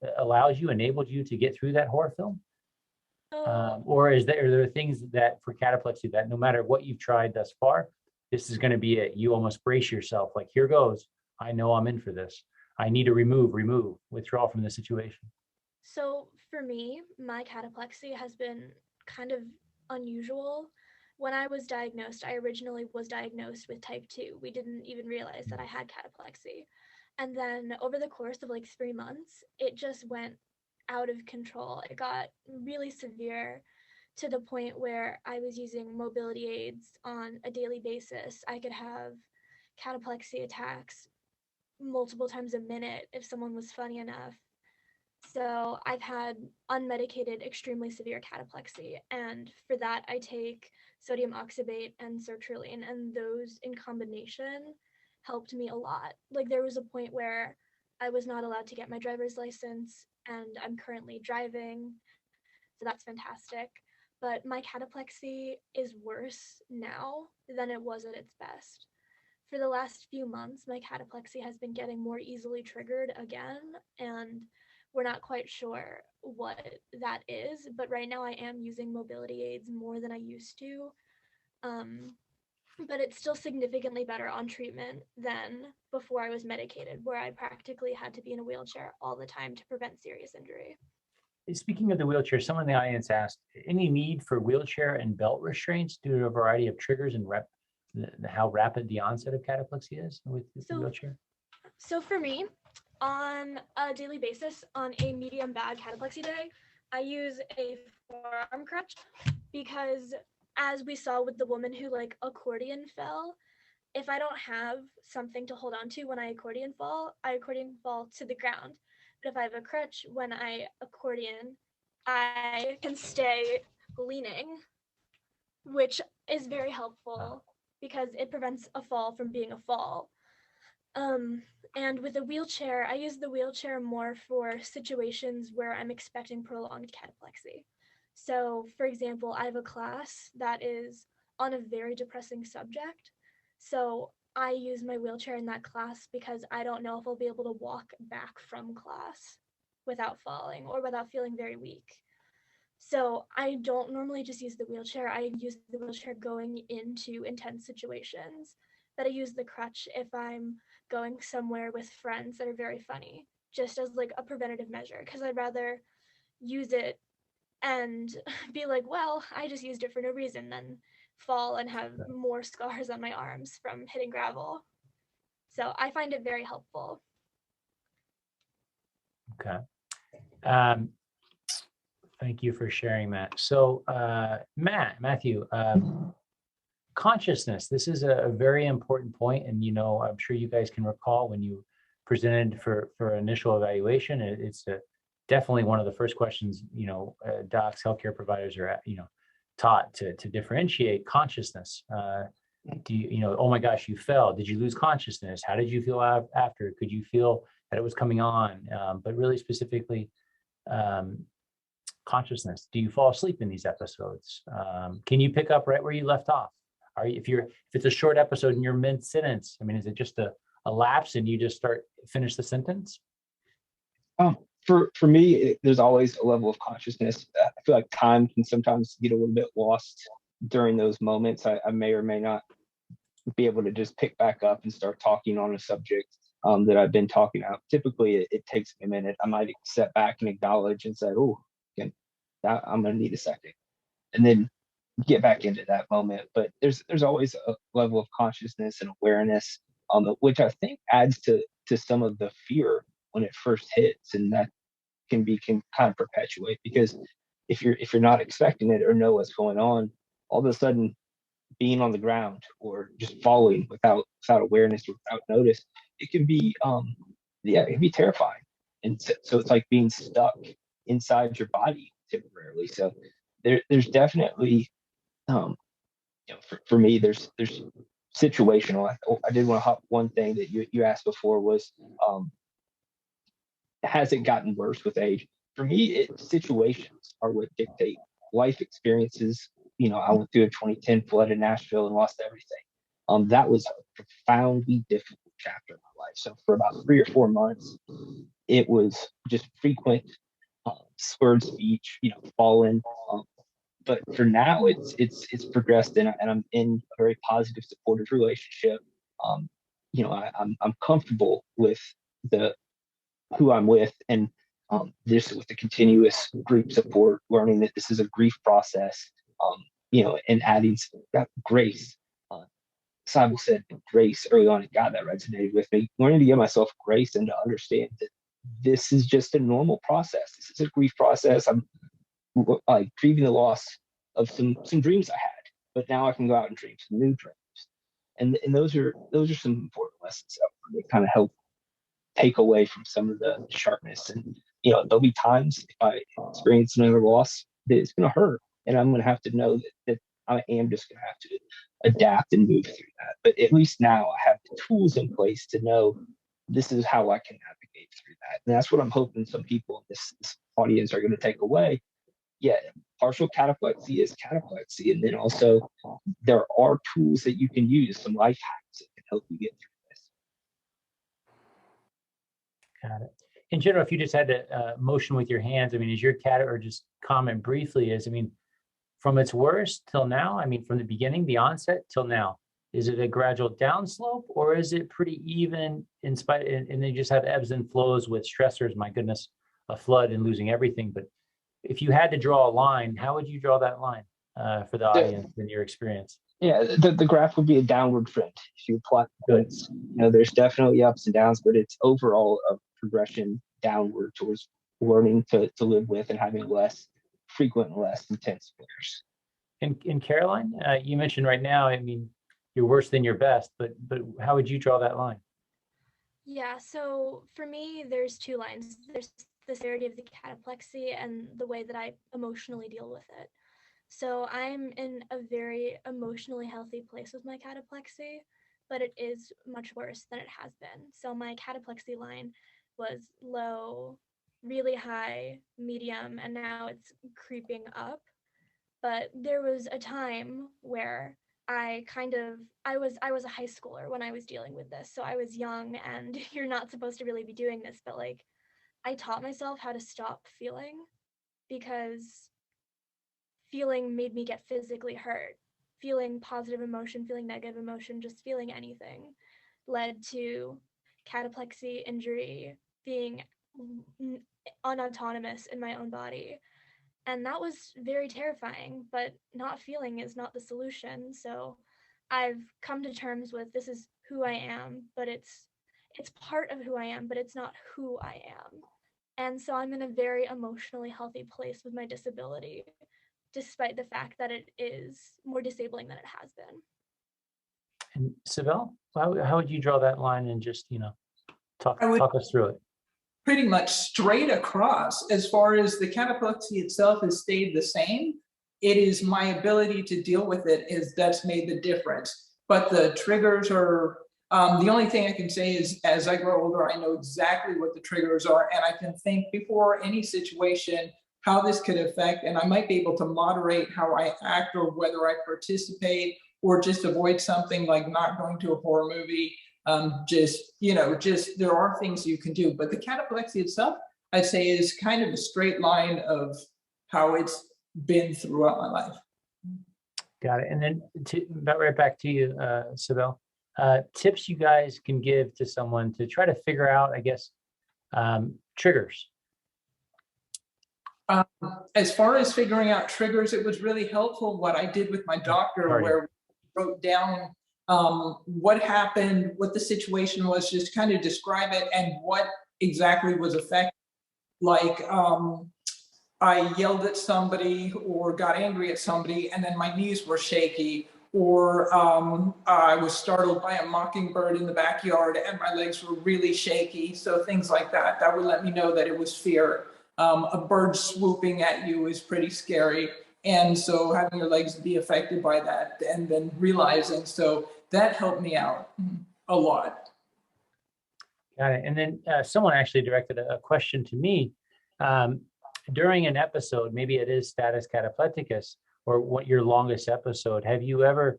you to get through that horror film? Or are there things that for cataplexy that no matter what you've tried thus far, this is going to be it? You almost brace yourself, like, here goes. I know I'm in for this. I need to withdraw from the situation. So for me, my cataplexy has been kind of unusual. When I was diagnosed, I originally was diagnosed with type 2. We didn't even realize that I had cataplexy. And then over the course of like 3 months, it just went out of control. It got really severe to the point where I was using mobility aids on a daily basis. I could have cataplexy attacks multiple times a minute if someone was funny enough. So I've had unmedicated, extremely severe cataplexy. And for that, I take sodium oxybate and sertraline, and those in combination helped me a lot. Like, there was a point where I was not allowed to get my driver's license, and I'm currently driving, so that's fantastic. But my cataplexy is worse now than it was at its best. For the last few months, my cataplexy has been getting more easily triggered again, and we're not quite sure what that is, but right now I am using mobility aids more than I used to. But it's still significantly better on treatment than before I was medicated, where I practically had to be in a wheelchair all the time to prevent serious injury. Speaking of the wheelchair, someone in the audience asked, any need for wheelchair and belt restraints due to a variety of triggers and how rapid the onset of cataplexy is with the wheelchair? So for me, on a daily basis, on a medium bad cataplexy day, I use a forearm crutch because, as we saw with the woman who accordion fell, if I don't have something to hold on to when I accordion fall to the ground. But if I have a crutch when I accordion, I can stay leaning, which is very helpful because it prevents a fall from being a fall. And with a wheelchair, I use the wheelchair more for situations where I'm expecting prolonged cataplexy. So, for example, I have a class that is on a very depressing subject. So I use my wheelchair in that class because I don't know if I'll be able to walk back from class without falling or without feeling very weak. So I don't normally just use the wheelchair. I use the wheelchair going into intense situations, but I use the crutch if I'm going somewhere with friends that are very funny, just as a preventative measure, because I'd rather use it and be like, well, I just used it for no reason, than fall and have more scars on my arms from hitting gravel. So I find it very helpful. Okay. Thank you for sharing that. So Matthew, consciousness, this is a very important point. And, I'm sure you guys can recall when you presented for initial evaluation, it's definitely one of the first questions, docs, healthcare providers are, taught to differentiate consciousness. Do you, oh my gosh, you fell. Did you lose consciousness? How did you feel after? Could you feel that it was coming on? But really specifically, consciousness. Do you fall asleep in these episodes? Can you pick up right where you left off? If it's a short episode and you're mid-sentence, I mean, is it just a lapse and you just finish the sentence? For me, there's always a level of consciousness. I feel like time can sometimes get a little bit lost during those moments. I may or may not be able to just pick back up and start talking on a subject that I've been talking about. Typically, it takes me a minute. I might step back and acknowledge and say, "Oh, again, I'm going to need a second," and then get back into that moment. But there's always a level of consciousness and awareness, which I think adds to some of the fear when it first hits, and that can kind of perpetuate, because if you're not expecting it or know what's going on, all of a sudden being on the ground or just falling without awareness or without notice, it can be it can be terrifying. And so it's like being stuck inside your body temporarily. So there's definitely for me, there's situational. I did want to hop one thing that you asked before was has it gotten worse with age? For me, situations are what dictate life experiences. I went through a 2010 flood in Nashville and lost everything. That was a profoundly difficult chapter in my life. So for about 3 or 4 months, it was just frequent slurred speech, falling. But for now, it's progressed, and I'm in a very positive, supportive relationship. I'm comfortable with who I'm with, and this with the continuous group support, learning that this is a grief process, and adding grace. Cybel said grace early on, and God, that resonated with me. Learning to give myself grace and to understand that this is just a normal process. This is a grief process. I'm like grieving the loss of some dreams I had, but now I can go out and dream some new dreams. And those are some important lessons that kind of help take away from some of the sharpness. And there'll be times if I experience another loss that it's going to hurt, and I'm going to have to know that I am just going to have to adapt and move through that. But at least now I have the tools in place to know this is how I can navigate through that. And that's what I'm hoping some people in this audience are going to take away. Yeah, partial cataplexy is cataplexy. And then also there are tools that you can use, some life hacks that can help you get through this. Got it. In general, if you just had to motion with your hands, is your cat, or just comment briefly, from its worst till now, from the beginning, the onset till now, is it a gradual downslope, or is it pretty even in spite, and then you just have ebbs and flows with stressors? My goodness, a flood and losing everything. But if you had to draw a line, how would you draw that line for the audience in your experience? Yeah, the graph would be a downward trend. If you plot points, there's definitely ups and downs, but it's overall a progression downward towards learning to live with and having less frequent and less intense flares. And Caroline, you mentioned right now, you're worse than your best, but how would you draw that line? Yeah, so for me, there's 2 lines. There's the severity of the cataplexy and the way that I emotionally deal with it. So I'm in a very emotionally healthy place with my cataplexy, but it is much worse than it has been. So my cataplexy line was low, really high, medium, and now it's creeping up. But there was a time where I was a high schooler when I was dealing with this. So I was young, and you're not supposed to really be doing this, but I taught myself how to stop feeling, because feeling made me get physically hurt. Feeling positive emotion, feeling negative emotion, just feeling anything led to cataplexy, injury, being unautonomous in my own body. And that was very terrifying, but not feeling is not the solution. So I've come to terms with, this is who I am, but it's part of who I am, but it's not who I am. And so I'm in a very emotionally healthy place with my disability, despite the fact that it is more disabling than it has been. And Cybel, how would you draw that line, and just, talk us through it? Pretty much straight across. As far as the cataplexy itself has stayed the same, it is my ability to deal with it that's made the difference. But the triggers are, the only thing I can say is, as I grow older, I know exactly what the triggers are, and I can think before any situation how this could affect, and I might be able to moderate how I act, or whether I participate, or just avoid something like not going to a horror movie. There are things you can do, but the cataplexy itself, I'd say is kind of a straight line of how it's been throughout my life. Got it. And then about right back to you, Cybel. Tips you guys can give to someone to try to figure out, I guess, triggers. As far as figuring out triggers, it was really helpful what I did with my doctor, where we wrote down what happened, what the situation was, just kind of describe it and what exactly was affected. Like I yelled at somebody or got angry at somebody and then my knees were shaky, or I was startled by a mockingbird in the backyard and my legs were really shaky. So things like that, that would let me know that it was fear. A bird swooping at you is pretty scary. And so having your legs be affected by that and then realizing, so that helped me out a lot. Got it. And then someone actually directed a question to me. During an episode, maybe it is status cataplecticus or what your longest episode, have you ever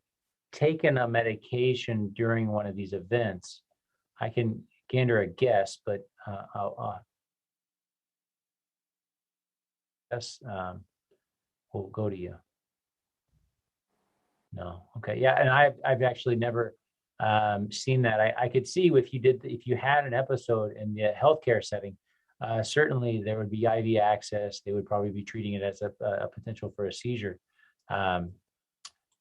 taken a medication during one of these events? I can gander a guess, but we'll go to you. No. Okay. Yeah. And I've actually never seen that. I could see if you had an episode in the healthcare setting, certainly there would be IV access. They would probably be treating it as a potential for a seizure. And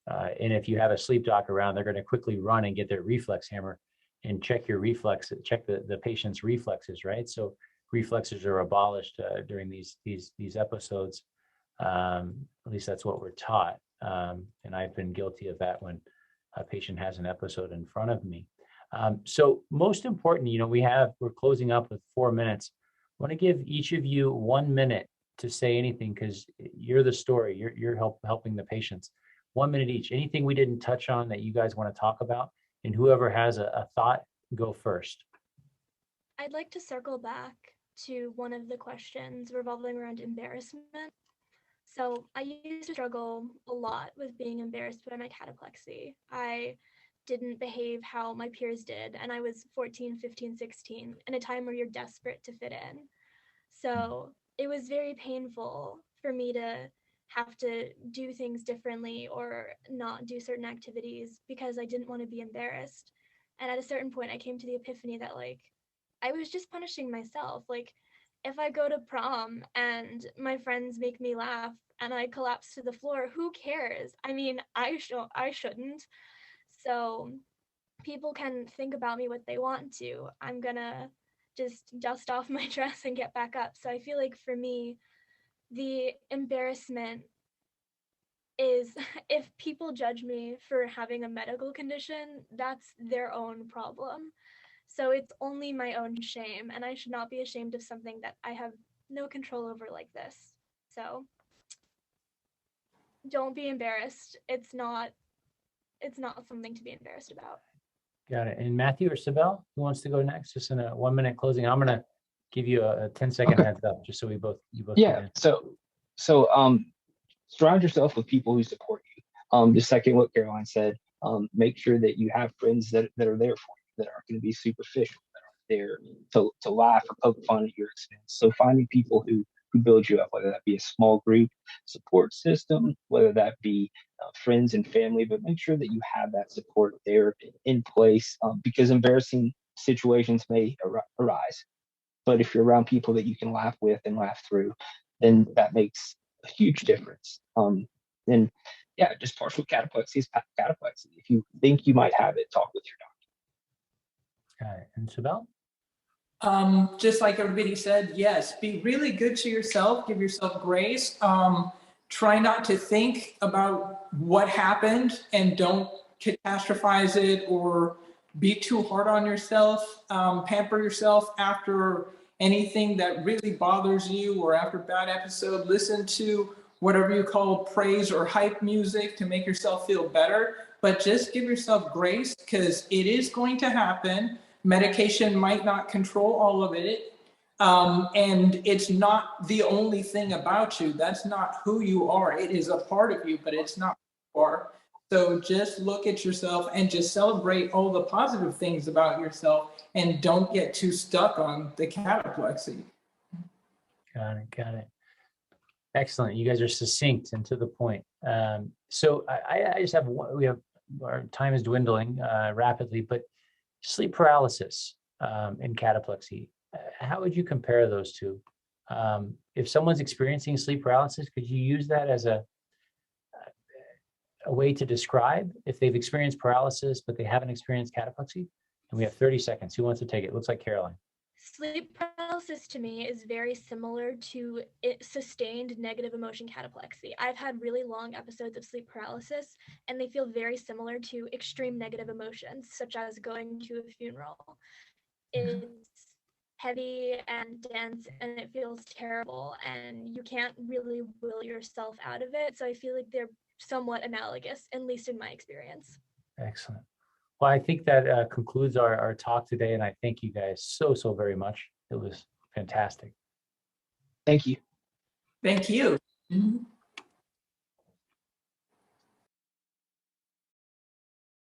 if you have a sleep doc around, they're going to quickly run and get their reflex hammer and check your reflex, check the patient's reflexes, right? So reflexes are abolished during these episodes. At least that's what we're taught. And I've been guilty of that when a patient has an episode in front of me. So most important, we're closing up with 4 minutes. I want to give each of you 1 minute to say anything because you're the story. You're helping the patients. 1 minute each. Anything we didn't touch on that you guys want to talk about, and whoever has a thought, go first. I'd like to circle back to one of the questions revolving around embarrassment. So I used to struggle a lot with being embarrassed by my cataplexy. I didn't behave how my peers did, and I was 14, 15, 16, in a time where you're desperate to fit in. So it was very painful for me to have to do things differently or not do certain activities because I didn't want to be embarrassed. And at a certain point, I came to the epiphany that, like, I was just punishing myself. Like, if I go to prom and my friends make me laugh and I collapse to the floor, who cares? I mean, I shouldn't. So people can think about me what they want to. I'm gonna just dust off my dress and get back up. So I feel like for me, the embarrassment is if people judge me for having a medical condition, that's their own problem. So it's only my own shame, and I should not be ashamed of something that I have no control over like this. So don't be embarrassed. It's not something to be embarrassed about. Got it. And Matthew or Cybel, who wants to go next? Just in a 1 minute closing. I'm gonna give you a 10-second heads up, just so you both. Yeah. So surround yourself with people who support you. Just second what Caroline said. Make sure that you have friends that are there for you, that aren't going to be superficial, that are there to laugh or poke fun at your expense. So finding people who build you up, whether that be a small group support system, whether that be friends and family, but make sure that you have that support there in place, because embarrassing situations may arise. But if you're around people that you can laugh with and laugh through, then that makes a huge difference. And yeah, just partial cataplexy is cataplexy. If you think you might have it, talk with your doctor. Got it. And Cybel? Just like everybody said, yes, be really good to yourself, give yourself grace. Try not to think about what happened and don't catastrophize it or be too hard on yourself. Pamper yourself after anything that really bothers you or after a bad episode. Listen to whatever you call praise or hype music to make yourself feel better, but just give yourself grace because it is going to happen. Medication might not control all of it. And it's not the only thing about you. That's not who you are. It is a part of you, but it's not who you are. So just look at yourself and just celebrate all the positive things about yourself and don't get too stuck on the cataplexy. Got it. Excellent. You guys are succinct and to the point. So I just have one, our time is dwindling rapidly, but sleep paralysis and cataplexy, how would you compare those two? If someone's experiencing sleep paralysis, could you use that as a way to describe if they've experienced paralysis, but they haven't experienced cataplexy? And we have 30 seconds. Who wants to take it? Looks like Caroline. Sleep paralysis to me is very similar to sustained negative emotion cataplexy. I've had really long episodes of sleep paralysis, and they feel very similar to extreme negative emotions, such as going to a funeral. It's heavy and dense, and it feels terrible, and you can't really will yourself out of it. So I feel like they're somewhat analogous, at least in my experience. Excellent. Well, I think that concludes our talk today, and I thank you guys so very much. It was fantastic. Thank you. Thank you. Mhm.